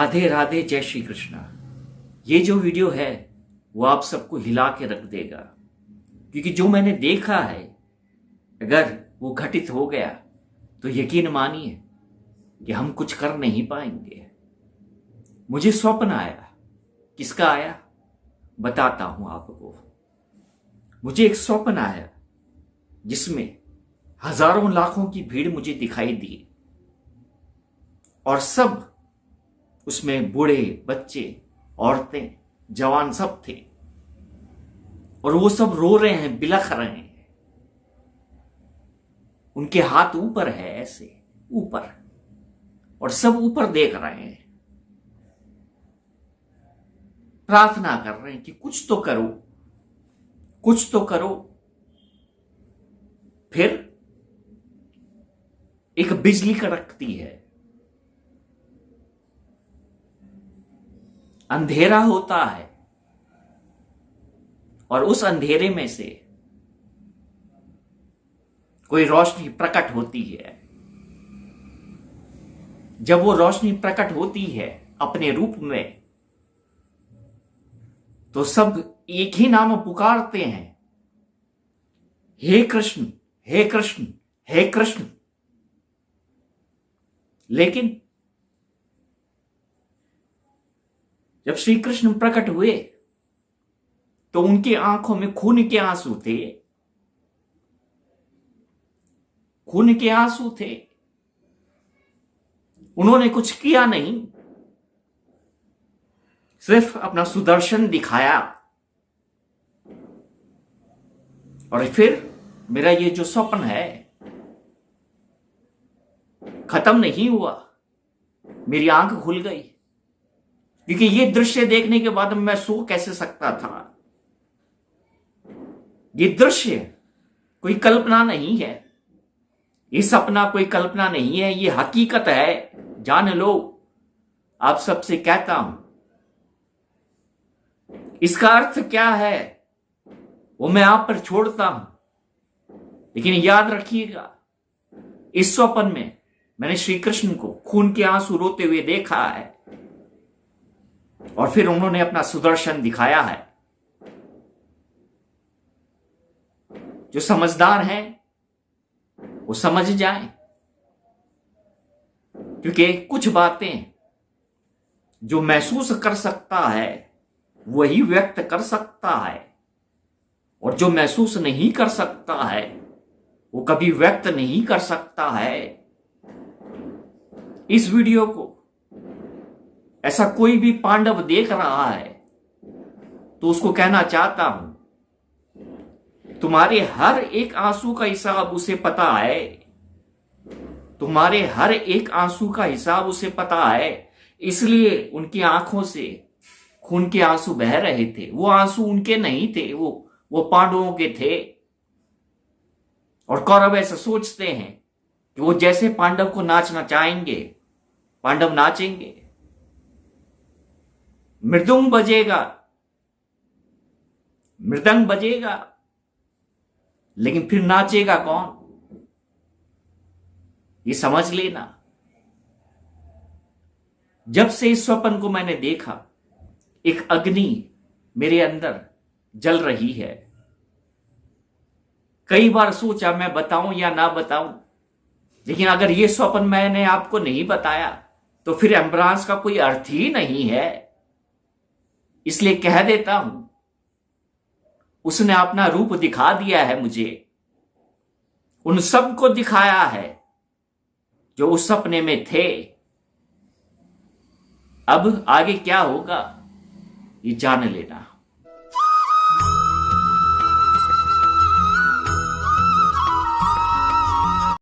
राधे राधे, जय श्री कृष्णा। ये जो वीडियो है वो आप सबको हिला के रख देगा, क्योंकि जो मैंने देखा है अगर वो घटित हो गया तो यकीन मानिए कि हम कुछ कर नहीं पाएंगे। मुझे स्वप्न आया। किसका आया बताता हूं आपको। मुझे एक स्वप्न आया जिसमें हजारों लाखों की भीड़ मुझे दिखाई दी और सब उसमें बूढ़े, बच्चे, औरतें, जवान सब थे और वो सब रो रहे हैं, बिलख रहे हैं। उनके हाथ ऊपर है, ऐसे ऊपर, और सब ऊपर देख रहे हैं, प्रार्थना कर रहे हैं कि कुछ तो करो, कुछ तो करो। फिर एक बिजली कड़कती है, अंधेरा होता है और उस अंधेरे में से कोई रोशनी प्रकट होती है। जब वो रोशनी प्रकट होती है अपने रूप में, तो सब एक ही नाम पुकारते हैं, हे कृष्ण, हे कृष्ण, हे कृष्ण। लेकिन जब श्री कृष्ण प्रकट हुए तो उनकी आंखों में खून के आंसू थे, खून के आंसू थे। उन्होंने कुछ किया नहीं, सिर्फ अपना सुदर्शन दिखाया। और फिर मेरा ये जो स्वप्न है खत्म नहीं हुआ, मेरी आंख खुल गई, क्योंकि ये दृश्य देखने के बाद मैं सो कैसे सकता था। ये दृश्य कोई कल्पना नहीं है, ये सपना कोई कल्पना नहीं है, ये हकीकत है। जान लो, आप सबसे कहता हूं। इसका अर्थ क्या है वो मैं आप पर छोड़ता हूं, लेकिन याद रखिएगा, इस स्वप्न में मैंने श्री कृष्ण को खून के आंसू रोते हुए देखा है और फिर उन्होंने अपना सुदर्शन दिखाया है। जो समझदार हैं वो समझ जाएं, क्योंकि कुछ बातें जो महसूस कर सकता है वही व्यक्त कर सकता है, और जो महसूस नहीं कर सकता है वो कभी व्यक्त नहीं कर सकता है। इस वीडियो को ऐसा कोई भी पांडव देख रहा है तो उसको कहना चाहता हूं, तुम्हारे हर एक आंसू का हिसाब उसे पता है, तुम्हारे हर एक आंसू का हिसाब उसे पता है। इसलिए उनकी आंखों से खून के आंसू बह रहे थे। वो आंसू उनके नहीं थे, वो पांडवों के थे। और कौरव ऐसा सोचते हैं कि वो जैसे पांडव को नाचना चाहेंगे, पांडव नाचेंगे, मृदंग बजेगा, मृदंग बजेगा, लेकिन फिर नाचेगा कौन, ये समझ लेना। जब से इस स्वप्न को मैंने देखा, एक अग्नि मेरे अंदर जल रही है। कई बार सोचा मैं बताऊं या ना बताऊं, लेकिन अगर ये स्वप्न मैंने आपको नहीं बताया तो फिर एम्ब्रांस का कोई अर्थ ही नहीं है। इसलिए कह देता हूं, उसने अपना रूप दिखा दिया है मुझे, उन सबको दिखाया है जो उस सपने में थे। अब आगे क्या होगा ये जान लेना।